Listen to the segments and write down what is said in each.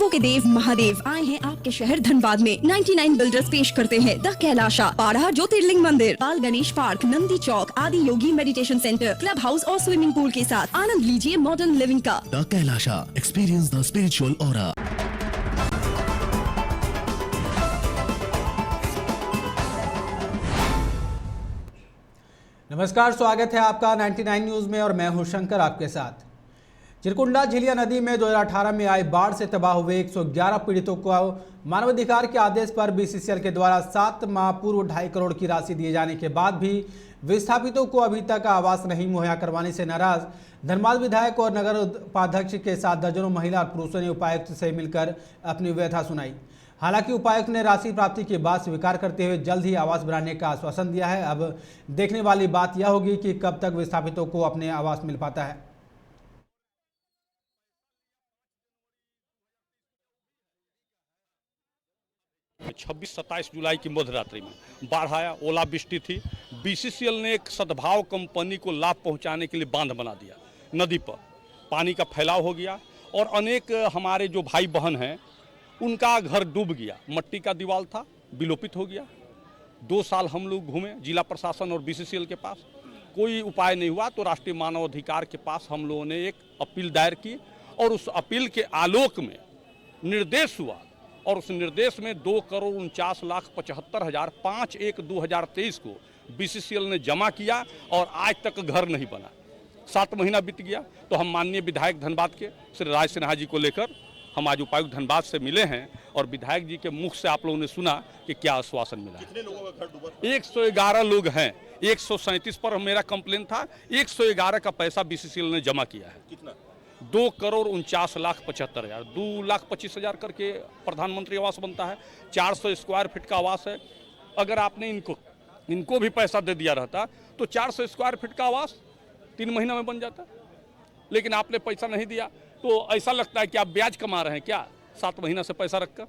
देवों के देव महादेव आए हैं आपके शहर धनबाद में। 99 बिल्डर्स पेश करते हैं द कैलाशा, पाड़ा ज्योतिर्लिंग मंदिर, बाल गणेश पार्क, नंदी चौक, आदि योगी मेडिटेशन सेंटर, क्लब हाउस और स्विमिंग पूल के साथ आनंद लीजिए मॉडर्न लिविंग का। The Kailasa, experience the spiritual aura. नमस्कार, स्वागत है आपका 99 न्यूज में और मैं हूं शंकर आपके साथ। चिरकुंडा झिलिया नदी में 2018 में आई बाढ़ से तबाह हुए 111 पीड़ितों को मानवाधिकार के आदेश पर बीसीसीएल के द्वारा 7 माह पूर्व 2.5 करोड़ की राशि दिए जाने के बाद भी विस्थापितों को अभी तक आवास नहीं मुहैया करवाने से नाराज धनबाद विधायक और नगर उपाध्यक्ष के साथ दर्जनों महिला और पुरुषों ने उपायुक्त से मिलकर अपनी व्यथा सुनाई। हालांकि उपायुक्त ने राशि प्राप्ति के बाद स्वीकार करते हुए जल्द ही आवास बनाने का आश्वासन दिया है। अब देखने वाली बात यह होगी कि कब तक विस्थापितों को अपने आवास मिल पाता है। 26-27 जुलाई की मध्यरात्रि में बाढ़ आया, ओलावृष्टि थी। बीसीसीएल ने एक सद्भाव कंपनी को लाभ पहुंचाने के लिए बांध बना दिया। नदी पर पानी का फैलाव हो गया और अनेक हमारे जो भाई बहन हैं उनका घर डूब गया। मट्टी का दीवार था, विलोपित हो गया। 2 साल हम लोग घूमे जिला प्रशासन और बीसीसीएल के पास, कोई उपाय नहीं हुआ। तो राष्ट्रीय मानव अधिकार के पास हम लोगों ने एक अपील दायर की और उस अपील के आलोक में निर्देश हुआ और उस निर्देश में 2,49,75,000 5/1/2023 को बीसीसीएल ने जमा किया और आज तक घर नहीं बना। 7 महीना बीत गया। तो हम माननीय विधायक धनबाद के श्री राज सिन्हा जी को लेकर हम आज उपायुक्त धनबाद से मिले हैं और विधायक जी के मुख से आप लोगों ने सुना कि क्या आश्वासन मिला। कितने लोगों का घर डूबा? 111 लोग हैं। 137 पर मेरा कंप्लेन था। 111 का पैसा बीसीसीएल ने जमा किया है। कितना? 2,49,75,000 2,25,000 करके प्रधानमंत्री आवास बनता है। 400 स्क्वायर फीट का आवास है। अगर आपने इनको भी पैसा दे दिया रहता तो 400 स्क्वायर फीट का आवास 3 महीना में बन जाता। लेकिन आपने पैसा नहीं दिया तो ऐसा लगता है कि आप ब्याज कमा रहे हैं क्या 7 महीना से पैसा रखकर।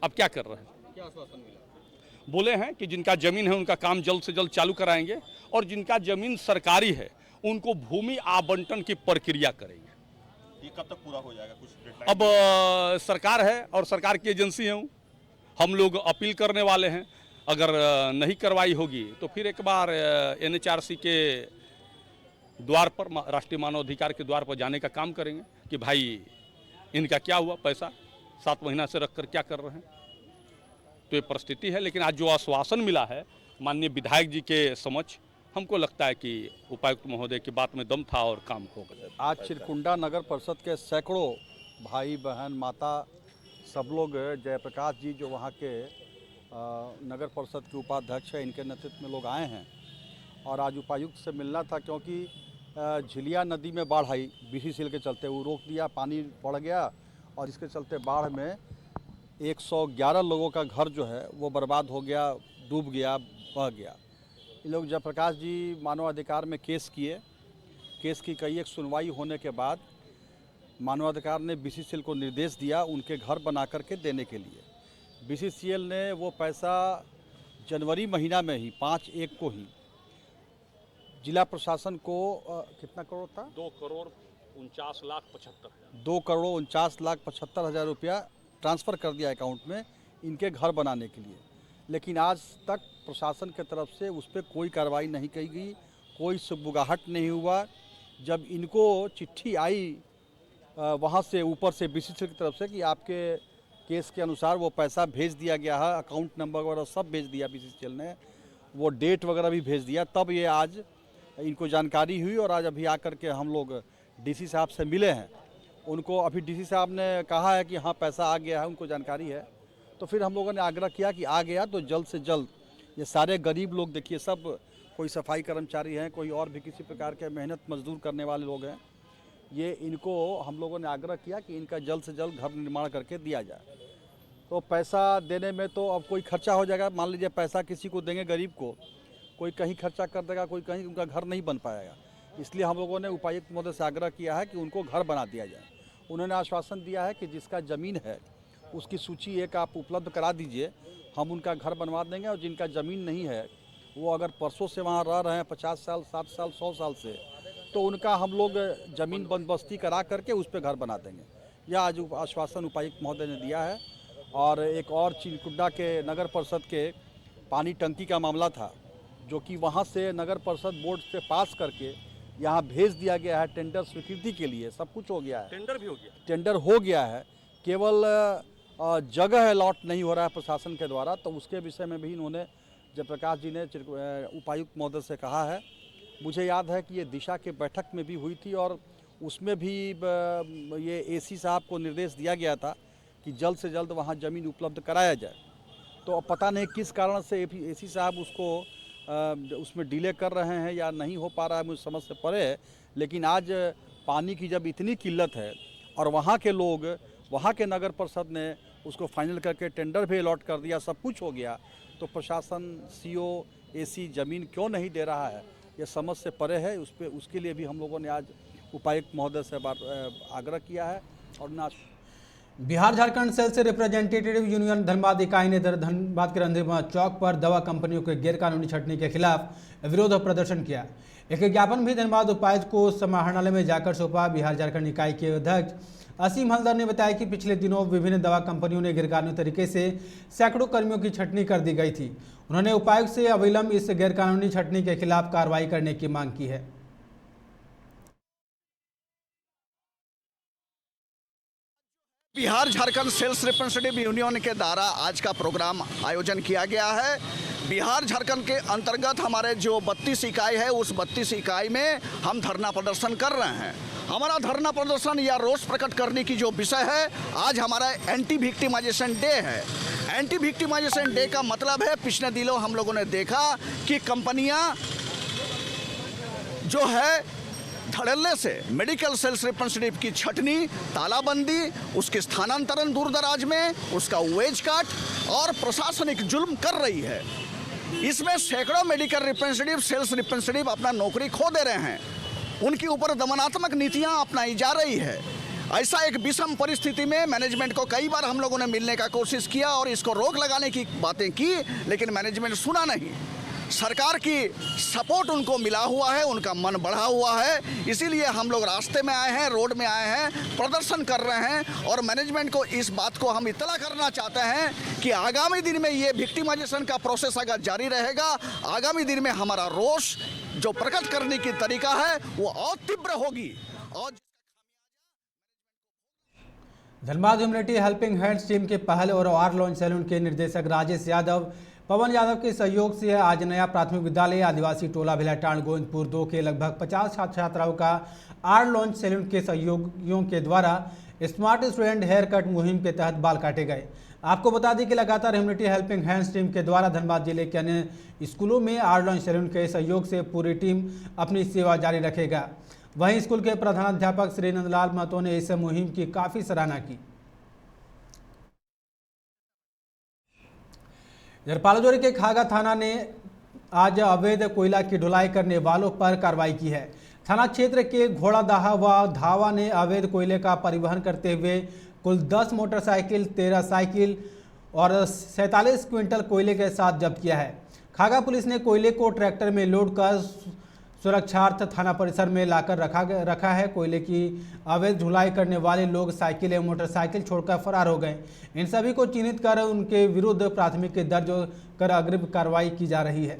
अब क्या कर रहे हैं? क्या आश्वासन मिला? बोले हैं कि जिनका जमीन है उनका काम जल्द से जल्द चालू कराएंगे और जिनका जमीन सरकारी है उनको भूमि आवंटन की प्रक्रिया करेंगे। ये कब तक पूरा हो जाएगा? कुछ डेडलाइन? अब सरकार है और सरकार की एजेंसी है। हम लोग अपील करने वाले हैं। अगर नहीं करवाई होगी तो फिर एक बार एनएचआरसी के द्वार पर, राष्ट्रीय मानव अधिकार के द्वार पर जाने का काम करेंगे कि भाई इनका क्या हुआ, पैसा 7 महीना से रखकर क्या कर रहे हैं। तो ये परिस्थिति है। लेकिन आज जो आश्वासन मिला है माननीय विधायक जी के समक्ष, हमको लगता है कि उपायुक्त महोदय की बात में दम था और काम हो गया। आज चिरकुंडा नगर परिषद के सैकड़ों भाई बहन माता सब लोग, जयप्रकाश जी जो वहाँ के नगर परिषद के उपाध्यक्ष हैं, इनके नेतृत्व में लोग आए हैं और आज उपायुक्त से मिलना था क्योंकि झिलिया नदी में बाढ़ आई। बीसीसीएल के चलते वो रोक दिया, पानी बढ़ गया और इसके चलते बाढ़ में 111 लोगों का घर जो है वो बर्बाद हो गया, डूब गया, बह गया। ये लोग जयप्रकाश जी मानवाधिकार में केस किए। केस की कई एक सुनवाई होने के बाद मानवाधिकार ने बीसीसीएल को निर्देश दिया उनके घर बना करके देने के लिए। बीसीसीएल ने वो पैसा जनवरी महीना में ही 5/1 को ही जिला प्रशासन को कितना करोड़ था? 2,49,75,000 2,49,75,000 रुपया ट्रांसफ़र कर दिया अकाउंट में इनके घर बनाने के लिए। लेकिन आज तक प्रशासन की तरफ से उस पर कोई कार्रवाई नहीं की गई, कोई सुबुगाहट नहीं हुआ। जब इनको चिट्ठी आई वहाँ से ऊपर से बीसीसीएल की तरफ से कि आपके केस के अनुसार वो पैसा भेज दिया गया है, अकाउंट नंबर वगैरह सब भेज दिया बीसीसीएल ने, वो डेट वगैरह भी भेज दिया, तब ये आज इनको जानकारी हुई। और आज अभी आकर के हम लोग डीसी साहब से मिले हैं। उनको अभी डीसी साहब ने कहा है कि हाँ पैसा आ गया है, उनको जानकारी है। तो फिर हम लोगों ने आग्रह किया कि आ गया तो जल्द से जल्द ये सारे गरीब लोग, देखिए सब कोई सफाई कर्मचारी हैं, कोई और भी किसी प्रकार के मेहनत मजदूर करने वाले लोग हैं, ये इनको हम लोगों ने आग्रह किया कि इनका जल्द से जल्द घर निर्माण करके दिया जाए। तो पैसा देने में तो अब कोई खर्चा हो जाएगा। मान लीजिए पैसा किसी को देंगे गरीब को, कोई कहीं खर्चा कर देगा, कोई कहीं, उनका घर नहीं बन पाएगा। इसलिए हम लोगों ने उपायुक्त महोदय से आग्रह किया है कि उनको घर बना दिया जाए। उन्होंने आश्वासन दिया है कि जिसका ज़मीन है उसकी सूची एक आप उपलब्ध करा दीजिए, हम उनका घर बनवा देंगे। और जिनका ज़मीन नहीं है, वो अगर परसों से वहाँ रह रहे हैं 50 साल, 60 साल, 100 साल से, तो उनका हम लोग ज़मीन बंदोबस्ती करा करके उस पर घर बना देंगे। यह आज आश्वासन उपायुक्त महोदय ने दिया है। और एक और चिरकुंडा के नगर परिषद के पानी टंकी का मामला था, जो कि वहाँ से नगर परिषद बोर्ड से पास करके यहाँ भेज दिया गया है टेंडर स्वीकृति के लिए। सब कुछ हो गया है, टेंडर भी हो गया, टेंडर हो गया है, केवल जगह अलॉट नहीं हो रहा है प्रशासन के द्वारा। तो उसके विषय में भी इन्होंने जयप्रकाश जी ने उपायुक्त महोदय से कहा है। मुझे याद है कि ये दिशा के बैठक में भी हुई थी और उसमें भी ये एसी साहब को निर्देश दिया गया था कि जल्द से जल्द वहाँ ज़मीन उपलब्ध कराया जाए। तो अब पता नहीं किस कारण से एसी साहब उसको उसमें डिले कर रहे हैं या नहीं हो पा रहा है, मुझे समझ से परे है। लेकिन आज पानी की जब इतनी किल्लत है और वहाँ के लोग, वहाँ के नगर परिषद ने उसको फाइनल करके टेंडर भी अलॉट कर दिया, सब कुछ हो गया, तो प्रशासन सीओ एसी ज़मीन क्यों नहीं दे रहा है, ये समझ से परे है। उसके लिए भी हम लोगों ने आज उपायुक्त महोदय से आग्रह किया है। और ना बिहार झारखंड सेल से रिप्रेजेंटेटिव यूनियन धनबाद इकाई ने धनबाद के रंधीवा चौक पर दवा कंपनियों के गैरकानूनी छंटनी के खिलाफ विरोध प्रदर्शन किया। एक ज्ञापन भी धनबाद उपायुक्त को समाहरणालय में जाकर सौंपा। बिहार झारखंड इकाई के अध्यक्ष असीम हल्दर ने बताया कि पिछले दिनों विभिन्न दवा कंपनियों ने गैरकानूनी तरीके से सैकड़ों कर्मियों की छंटनी कर दी गई थी। उन्होंने उपायुक्त से अविलंब इस गैरकानूनी छंटनी के खिलाफ कार्रवाई करने की मांग की है। Bihar Jharkhand sales representative union के द्वारा आज का प्रोग्राम आयोजन किया गया है। बिहार झारखंड के अंतर्गत हमारे जो 32 इकाई है, उस 32 इकाई में हम धरना प्रदर्शन कर रहे हैं। हमारा धरना प्रदर्शन या रोष प्रकट करने की जो विषय है, आज हमारा एंटी विक्टिमाइजेशन डे है। एंटी विक्टिमाइजेशन डे का मतलब है, पिछले दिनों हम लोगों ने देखा कि कंपनियां जो है धड़ल्ले से मेडिकल सेल्स रिप्रेजेंटेटिव की छटनी, तालाबंदी, उसके स्थानांतरण दूर दराज में, उसका वेज काट और प्रशासनिक जुल्म कर रही है। इसमें सैकड़ों मेडिकल रिप्रेजेंटेटिव, सेल्स रिप्रेजेंटेटिव अपना नौकरी खो दे रहे हैं। उनके ऊपर दमनात्मक नीतियां अपनाई जा रही है। ऐसा एक विषम परिस्थिति में मैनेजमेंट को कई बार हम लोगों ने मिलने का कोशिश किया और इसको रोक लगाने की बातें की, लेकिन मैनेजमेंट सुना नहीं। सरकार की सपोर्ट उनको मिला हुआ है, उनका मन बढ़ा हुआ है, इसीलिए हम लोग रास्ते में आए हैं, रोड में आए हैं, प्रदर्शन कर रहे हैं। और मैनेजमेंट को इस बात को हम इत्तला करना चाहते हैं कि आगामी दिन में ये विक्टिमाइजेशन का प्रोसेस अगर जारी रहेगा, आगामी दिन में हमारा रोष जो प्रकट करने की तरीका है वो और तीव्र होगी। और Dhanbad humanity helping hands team के पहल और आर लॉन्च सैलून के निर्देशक राजेश यादव, पवन यादव के सहयोग से आज नया प्राथमिक विद्यालय आदिवासी टोला भिलाटांड गोविंदपुर 2 के लगभग 50 छात्र छात्राओं का आर लॉन्च सैलून के सहयोगियों के द्वारा स्मार्ट स्टूडेंट हेयर कट मुहिम के तहत बाल काटे गए। आपको बता दें कि लगातार ह्यूमैनिटी हेल्पिंग हैंड्स टीम के द्वारा धनबाद जिले के अन्य स्कूलों में आर लॉन्च सैलून के सहयोग से पूरी टीम अपनी सेवा जारी रखेगा। वहीं स्कूल के प्रधानाध्यापक श्री नंदलाल महतो ने इस मुहिम की काफ़ी सराहना की। पालाजोरी के खागा थाना ने आज अवैध कोयला की ढुलाई करने वालों पर कार्रवाई की है। थाना क्षेत्र के घोड़ादाहा व धावा ने अवैध कोयले का परिवहन करते हुए कुल 10 मोटरसाइकिल, 13 साइकिल और 47 क्विंटल कोयले के साथ जब्त किया है। खागा पुलिस ने कोयले को ट्रैक्टर में लोड कर सुरक्षार्थ थाना परिसर में लाकर रखा है। कोयले की अवैध ढुलाई करने वाले लोग साइकिल एवं मोटरसाइकिल छोड़कर फरार हो गए। इन सभी को चिन्हित कर उनके विरुद्ध प्राथमिकी दर्ज कर अग्रिम कार्रवाई की जा रही है।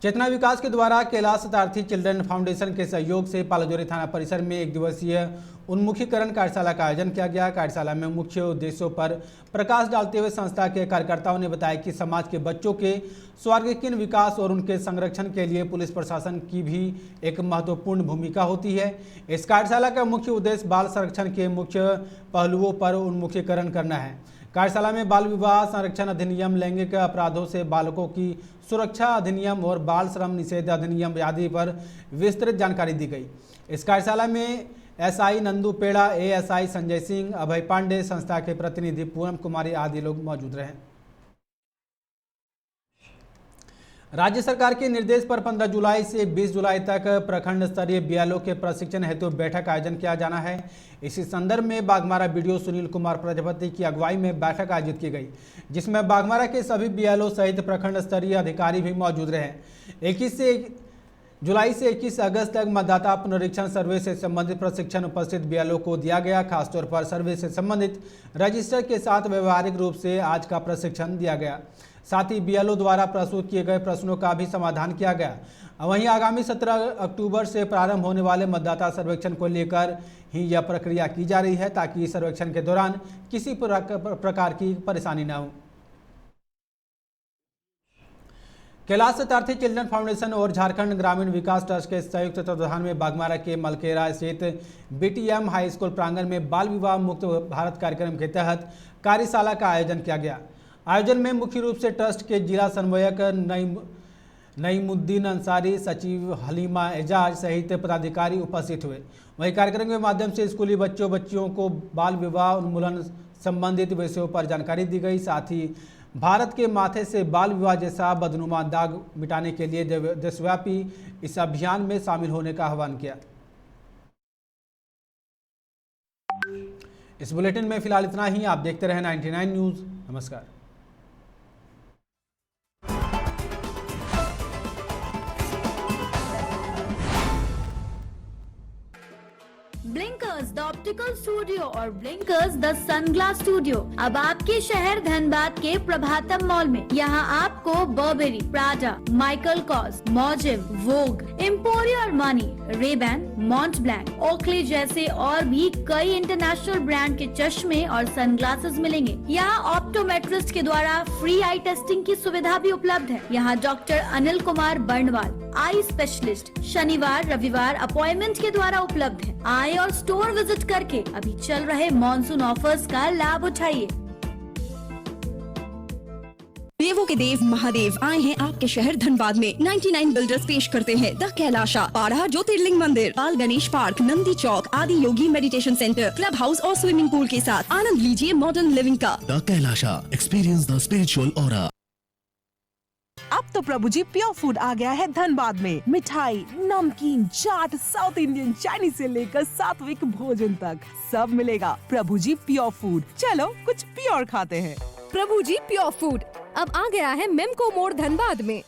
चेतना विकास के द्वारा कैलाश शतार्थी चिल्ड्रन फाउंडेशन के सहयोग से पालाजोरी थाना परिसर में एक दिवसीय उन्मुखीकरण कार्यशाला का आयोजन किया गया। कार्यशाला में मुख्य उद्देश्यों पर प्रकाश डालते हुए संस्था के कार्यकर्ताओं ने बताया कि समाज के बच्चों के सर्वांगीण विकास और उनके संरक्षण के लिए पुलिस प्रशासन की भी एक महत्वपूर्ण भूमिका होती है। इस कार्यशाला का मुख्य उद्देश्य बाल संरक्षण के मुख्य पहलुओं पर उन्मुखीकरण करना है। कार्यशाला में बाल विवाह संरक्षण अधिनियम, लैंगिक अपराधों से बालकों की सुरक्षा अधिनियम और बाल श्रम निषेध अधिनियम आदि पर विस्तृत जानकारी दी गई। इस कार्यशाला में एसआई नंदू पेड़ा, एएसआई संजय सिंह, अभय पांडे, संस्था के प्रतिनिधि पूनम कुमारी आदि लोग मौजूद रहे। राज्य सरकार के निर्देश पर 15 जुलाई से 20 जुलाई तक प्रखंड स्तरीय बीएलओ के प्रशिक्षण हेतु बैठक आयोजन किया जाना है। इसी संदर्भ में बाघमारा बीडीओ सुनील कुमार प्रजापति की अगुवाई में बैठक आयोजित की गई, जिसमें बाघमारा के सभी बीएलओ सहित प्रखंड स्तरीय अधिकारी भी मौजूद रहे। जुलाई से 21 अगस्त तक मतदाता पुनरीक्षण सर्वे से संबंधित प्रशिक्षण उपस्थित बीएलओ को दिया गया। खासतौर पर सर्वे से संबंधित रजिस्टर के साथ व्यवहारिक रूप से आज का प्रशिक्षण दिया गया। साथ ही बीएलओ द्वारा प्रस्तुत किए गए प्रश्नों का भी समाधान किया गया। वहीं आगामी 17 अक्टूबर से प्रारंभ होने वाले मतदाता सर्वेक्षण को लेकर ही यह प्रक्रिया की जा रही है, ताकि सर्वेक्षण के दौरान किसी प्रकार की परेशानी न हो। कैलाश सत्यार्थी चिल्ड्रन फाउंडेशन और झारखंड ग्रामीण विकास ट्रस्ट के संयुक्त तत्वाधान में बागमारा के मलकेरा स्थित बीटीएम हाई स्कूल प्रांगण में बाल विवाह मुक्त भारत कार्यक्रम के तहत कार्यशाला का आयोजन किया गया। आयोजन में मुख्य रूप से ट्रस्ट के जिला समन्वयक नईमुद्दीन अंसारी, सचिव हलीमा एजाज सहित पदाधिकारी उपस्थित हुए। वहीं कार्यक्रम के माध्यम से स्कूली बच्चियों को बाल विवाह उन्मूलन संबंधित विषयों पर जानकारी दी गई। साथ ही भारत के माथे से बाल विवाह जैसा बदनुमा दाग मिटाने के लिए देशव्यापी इस अभियान में शामिल होने का आह्वान किया। इस बुलेटिन में फिलहाल इतना ही। आप देखते रहें 99 न्यूज़। नमस्कार। ब्लिंकर्स द ऑप्टिकल स्टूडियो और ब्लिंकर्स द सनग्लास स्टूडियो अब आपके शहर धनबाद के प्रभातम मॉल में। यहाँ आपको बर्बेरी, प्राडा, माइकल कॉस, मॉजिव, Vogue, Emporio Armani, RayBan, Mont Blanc, Oakley जैसे और भी कई इंटरनेशनल ब्रांड के चश्मे और सनग्लासेस मिलेंगे। यहाँ ऑप्टोमेट्रिस्ट के द्वारा फ्री आई टेस्टिंग की सुविधा भी उपलब्ध है। यहाँ doctor Anil Kumar Barnwal, eye specialist, शनिवार रविवार अपॉइंटमेंट के द्वारा उपलब्ध है। आए और स्टोर विजिट करके अभी चल रहे मॉनसून ऑफर्स का लाभ उठाइए। देवों के देव महादेव आए हैं आपके शहर धनबाद में। 99 बिल्डर्स पेश करते हैं द कैलाशा, पाड़ा ज्योतिर्लिंग मंदिर, पाल गणेश पार्क, नंदी चौक, आदि योगी मेडिटेशन सेंटर, क्लब हाउस और स्विमिंग पूल के साथ आनंद लीजिए मॉडर्न लिविंग का। The Kailasha, experience the spiritual aura. अब तो प्रभु जी प्योर फूड आ गया है धनबाद में। मिठाई, नमकीन, चाट, साउथ इंडियन, चाइनीज से लेकर सात्विक भोजन तक सब मिलेगा। प्रभु जी प्योर फूड, चलो कुछ प्योर खाते हैं। प्रभु जी प्योर फूड अब आ गया है मेमको मोड़ धनबाद में।